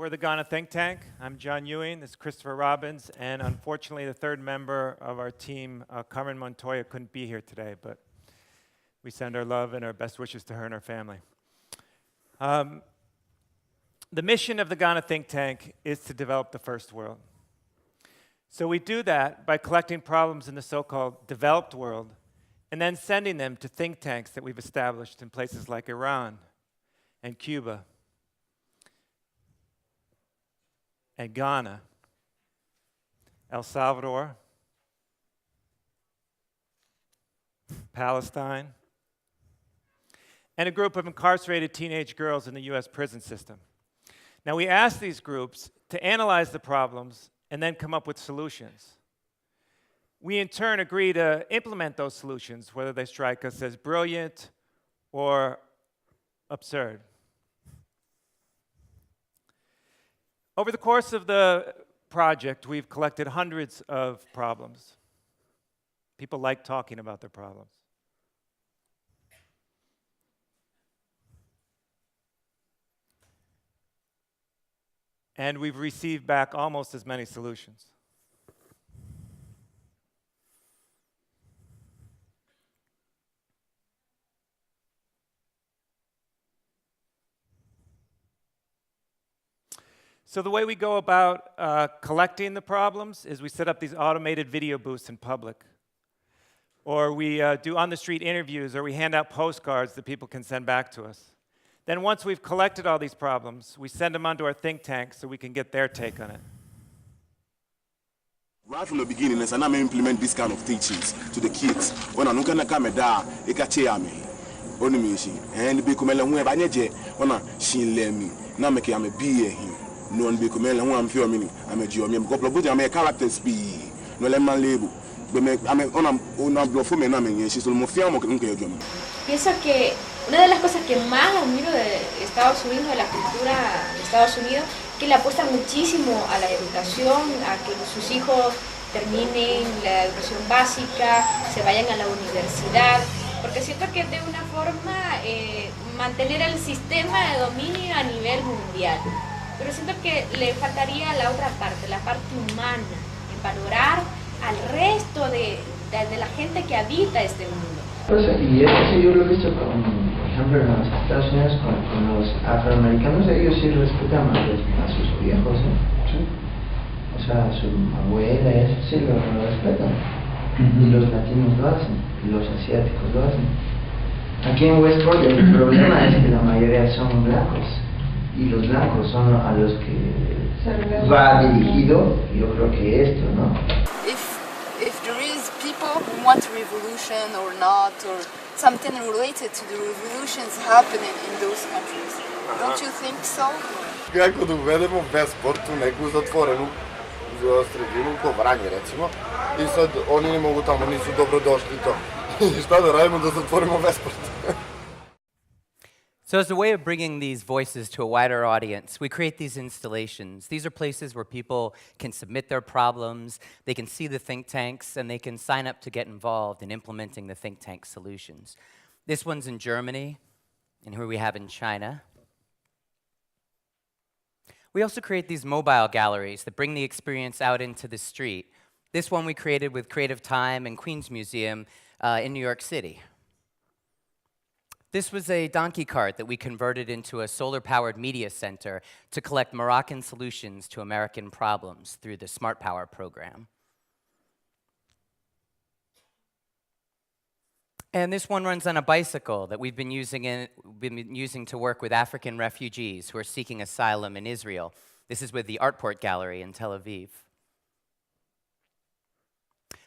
We're the Ghana Think Tank. I'm John Ewing, this is Christopher Robbins, and unfortunately the third member of our team, Carmen Montoya, couldn't be here today, but we send our love and our best wishes to her and her family. The mission of the Ghana Think Tank is to develop the first world. So we do that by collecting problems in the so-called developed world and then sending them to think tanks that we've established in places like Iran and Cuba and Ghana, El Salvador, Palestine, and a group of incarcerated teenage girls in the US prison system. Now we ask these groups to analyze the problems and then come up with solutions. We in turn agree to implement those solutions, whether they strike us as brilliant or absurd. Over the course of the project, we've collected hundreds of problems. People like talking about their problems. And we've received back almost as many solutions. So the way we go about collecting the problems is we set up these automated video booths in public. Or we do on-the-street interviews, or we hand out postcards that people can send back to us. Then once we've collected all these problems, we send them onto our think tank so we can get their take on it. Right from the beginning, as I implement this kind of teachings to the kids, when I look at the camera, I can tell me, and be come along when I she let me, now make I'm a be here. No one be come along, I'm filming, I'm a geom, I'm a character speed, no lemon label. Pienso que una de las cosas que más admiro de Estados Unidos, de la cultura de Estados Unidos, que le apuesta muchísimo a la educación, a que sus hijos terminen la educación básica, se vayan a la universidad, porque siento que de una forma mantener el sistema de dominio a nivel mundial. Pero siento que le faltaría la otra parte, la parte humana, en valorar al resto de la gente que habita este mundo. Y eso yo lo he visto con, por ejemplo, en los Estados Unidos con los afroamericanos, ellos sí respetan a sus viejos, ¿eh? Sí. O sea, a su abuela, eso sí lo respetan. Y los latinos lo hacen, y los asiáticos lo hacen. Aquí en Westport el problema es que la mayoría son blancos, y los blancos son a los que va dirigido, yo creo que esto, ¿no? If there is people who want a revolution or not, or something related to the revolutions happening in those countries, don't you think so? Ако доведемо Вестпорт, него затворено за средину Коврање, речимо, и sad oni ne mogu tamo, nisu dobrodošli to. I šta da radimo da zatvorimo Vestport? So as a way of bringing these voices to a wider audience, we create these installations. These are places where people can submit their problems, they can see the think tanks, and they can sign up to get involved in implementing the think tank solutions. This one's in Germany, and here we have in China. We also create these mobile galleries that bring the experience out into the street. This one we created with Creative Time and Queens Museum in New York City. This was a donkey cart that we converted into a solar-powered media center to collect Moroccan solutions to American problems through the Smart Power program. And this one runs on a bicycle that we've been using to work with African refugees who are seeking asylum in Israel. This is with the Artport Gallery in Tel Aviv.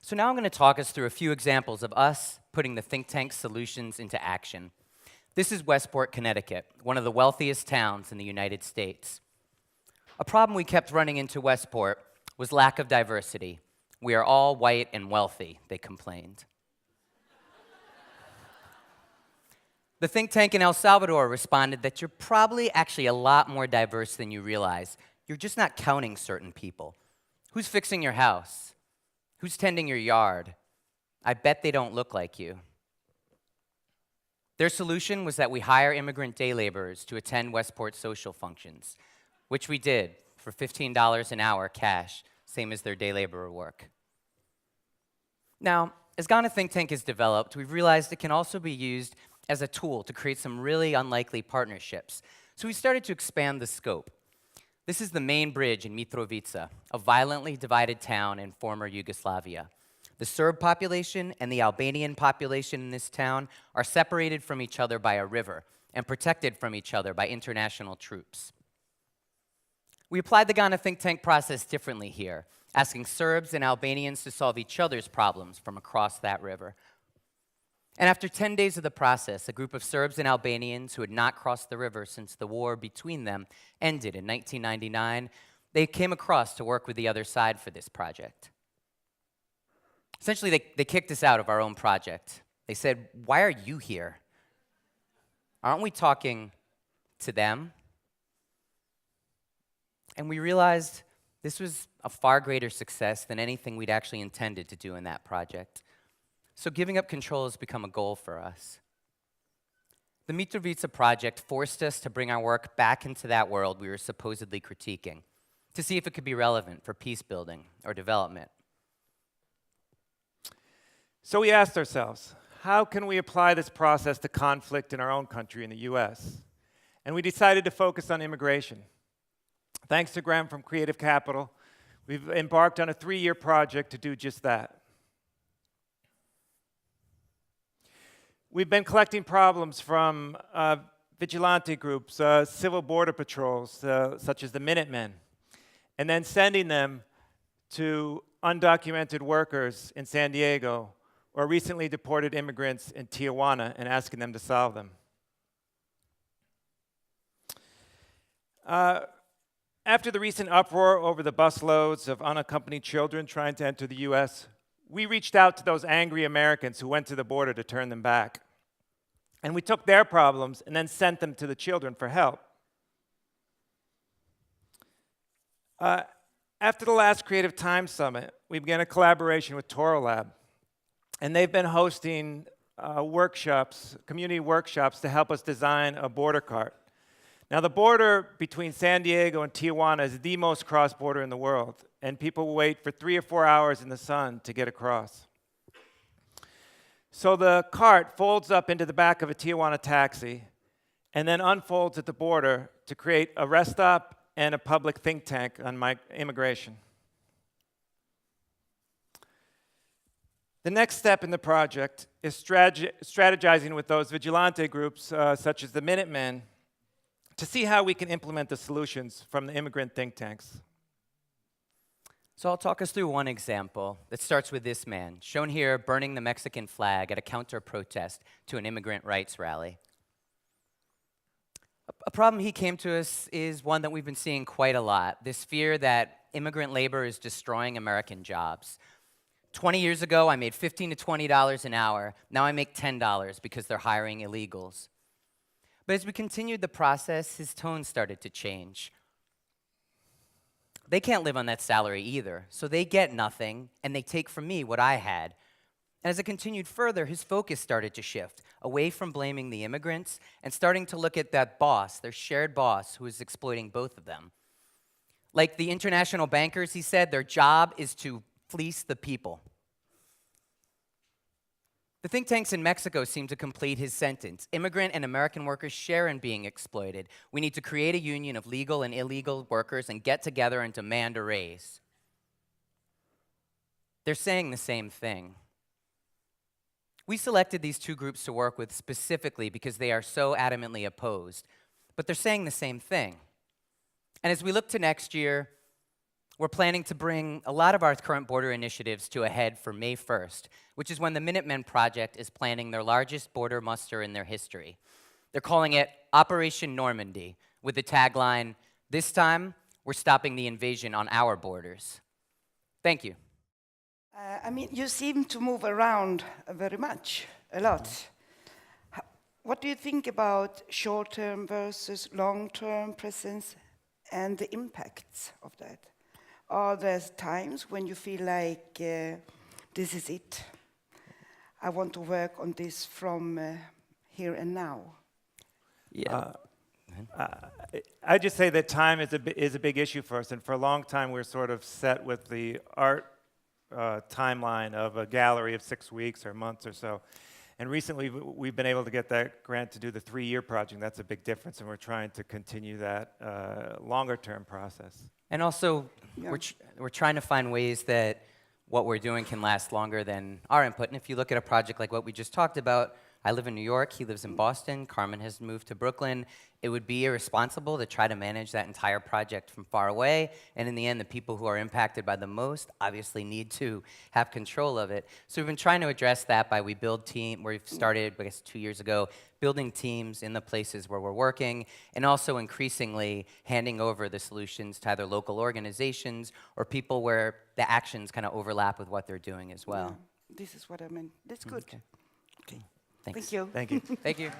So now I'm going to talk us through a few examples of us putting the think tank solutions into action. This is Westport, Connecticut, one of the wealthiest towns in the United States. A problem we kept running into Westport was lack of diversity. We are all white and wealthy, they complained. The think tank in El Salvador responded that you're probably actually a lot more diverse than you realize. You're just not counting certain people. Who's fixing your house? Who's tending your yard? I bet they don't look like you. Their solution was that we hire immigrant day laborers to attend Westport social functions. which we did for $15 an hour cash, same as their day laborer work. Now, as Ghana Think Tank has developed, we've realized it can also be used as a tool to create some really unlikely partnerships. So we started to expand the scope. This is the main bridge in Mitrovica, a violently divided town in former Yugoslavia. The Serb population and the Albanian population in this town are separated from each other by a river and protected from each other by international troops. We applied the Ghana Think Tank process differently here, asking Serbs and Albanians to solve each other's problems from across that river. And after 10 days of the process, a group of Serbs and Albanians who had not crossed the river since the war between them ended in 1999, they came across to work with the other side for this project. Essentially, they kicked us out of our own project. They said, "Why are you here? Aren't we talking to them?" And we realized this was a far greater success than anything we'd actually intended to do in that project. So giving up control has become a goal for us. The Mitrovica project forced us to bring our work back into that world we were supposedly critiquing, to see if it could be relevant for peace building or development. So we asked ourselves, how can we apply this process to conflict in our own country, in the US? And we decided to focus on immigration. Thanks to Graham from Creative Capital, we've embarked on a 3-year project to do just that. We've been collecting problems from vigilante groups, civil border patrols, such as the Minutemen, and then sending them to undocumented workers in San Diego or recently deported immigrants in Tijuana and asking them to solve them. After the recent uproar over the busloads of unaccompanied children trying to enter the US, we reached out to those angry Americans who went to the border to turn them back. And we took their problems and then sent them to the children for help. After the last Creative Time Summit, we began a collaboration with Toro Lab. And they've been hosting workshops, community workshops, to help us design a border cart. Now, the border between San Diego and Tijuana is the most cross-border in the world, and people will wait for 3 or 4 hours in the sun to get across. So the cart folds up into the back of a Tijuana taxi and then unfolds at the border to create a rest stop and a public think tank on immigration. The next step in the project is strategizing with those vigilante groups, such as the Minutemen, to see how we can implement the solutions from the immigrant think tanks. So I'll talk us through one example that starts with this man, shown here burning the Mexican flag at a counter-protest to an immigrant rights rally. A problem he came to us is one that we've been seeing quite a lot, this fear that immigrant labor is destroying American jobs. 20 years ago, I made $15 to $20 an hour. Now I make $10 because they're hiring illegals. But as we continued the process, his tone started to change. They can't live on that salary either, so they get nothing, and they take from me what I had. And as it continued further, his focus started to shift, away from blaming the immigrants and starting to look at that boss, their shared boss, who is exploiting both of them. Like the international bankers, he said, their job is to fleece the people. The think tanks in Mexico seem to complete his sentence. Immigrant and American workers share in being exploited. We need to create a union of legal and illegal workers and get together and demand a raise. They're saying the same thing. We selected these two groups to work with specifically because they are so adamantly opposed, but they're saying the same thing. And as we look to next year, we're planning to bring a lot of our current border initiatives to a head for May 1st, which is when the Minutemen Project is planning their largest border muster in their history. They're calling it Operation Normandy, with the tagline, "This time, we're stopping the invasion on our borders." Thank you. I mean, you seem to move around very much, a lot. What do you think about short-term versus long-term presence and the impacts of that? Are there times when you feel like this is it? I want to work on this from here and now. Yeah. I just say that time is a big issue for us, and for a long time we're sort of set with the art timeline of a gallery of 6 weeks or months or so. And recently we've been able to get that grant to do the 3-year project. That's a big difference, and we're trying to continue that longer-term process. And also, we're trying to find ways that what we're doing can last longer than our input. And if you look at a project like what we just talked about, I live in New York, he lives in Boston, Carmen has moved to Brooklyn. It would be irresponsible to try to manage that entire project from far away. And in the end, the people who are impacted by the most obviously need to have control of it. So we've been trying to address that by we've started, I guess, 2 years ago, building teams in the places where we're working, and also increasingly handing over the solutions to either local organizations or people where the actions kind of overlap with what they're doing as well. Yeah, this is what I meant. That's good. Okay. Thanks. Thank you. Thank you. Thank you.